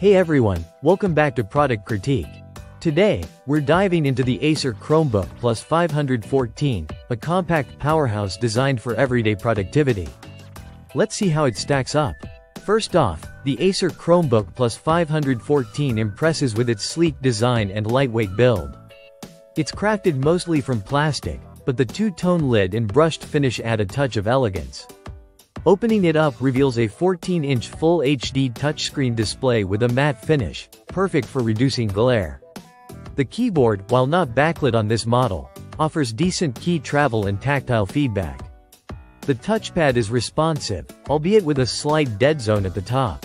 Hey everyone, welcome back to Product Critique. Today, we're diving into the Acer Chromebook Plus 514, a compact powerhouse designed for everyday productivity. Let's see how it stacks up. First off, the Acer Chromebook Plus 514 impresses with its sleek design and lightweight build. It's crafted mostly from plastic, but the two-tone lid and brushed finish add a touch of elegance. Opening it up reveals a 14-inch Full HD touchscreen display with a matte finish, perfect for reducing glare. The keyboard, while not backlit on this model, offers decent key travel and tactile feedback. The touchpad is responsive, albeit with a slight dead zone at the top.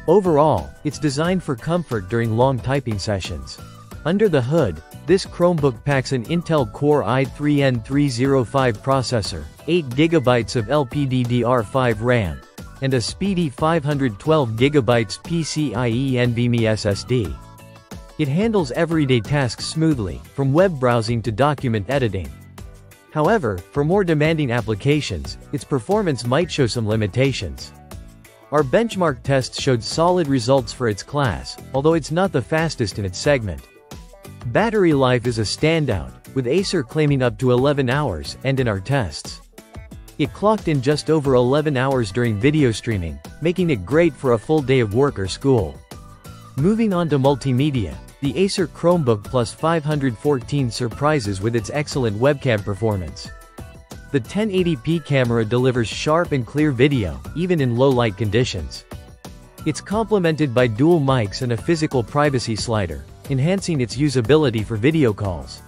Overall, it's designed for comfort during long typing sessions. Under the hood, this Chromebook packs an Intel Core i3-N305 processor, 8GB of LPDDR5 RAM, and a speedy 512GB PCIe NVMe SSD. It handles everyday tasks smoothly, from web browsing to document editing. However, for more demanding applications, its performance might show some limitations. Our benchmark tests showed solid results for its class, although it's not the fastest in its segment. Battery life is a standout, with Acer claiming up to 11 hours, and in our tests, it clocked in just over 11 hours during video streaming, making it great for a full day of work or school. Moving on to multimedia, the Acer Chromebook Plus 514 surprises with its excellent webcam performance. The 1080p camera delivers sharp and clear video, even in low-light conditions. It's complemented by dual mics and a physical privacy slider, enhancing its usability for video calls.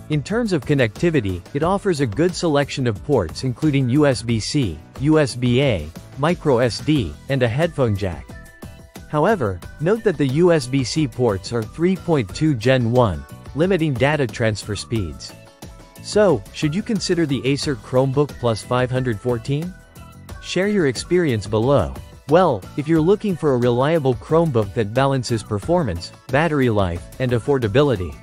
In terms of connectivity, it offers a good selection of ports including USB-C, USB-A, microSD, and a headphone jack. However, note that the USB-C ports are 3.2 Gen 1, limiting data transfer speeds. So, should you consider the Acer Chromebook Plus 514? Share your experience below. Well, if you're looking for a reliable Chromebook that balances performance, battery life, and affordability,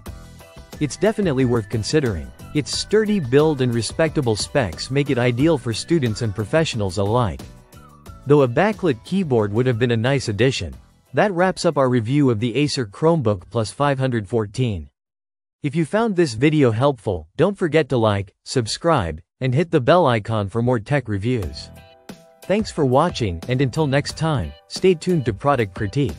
it's definitely worth considering. Its sturdy build and respectable specs make it ideal for students and professionals alike. Though a backlit keyboard would have been a nice addition. That wraps up our review of the Acer Chromebook Plus 514. If you found this video helpful, don't forget to like, subscribe, and hit the bell icon for more tech reviews. Thanks for watching, and until next time, stay tuned to Product Critique.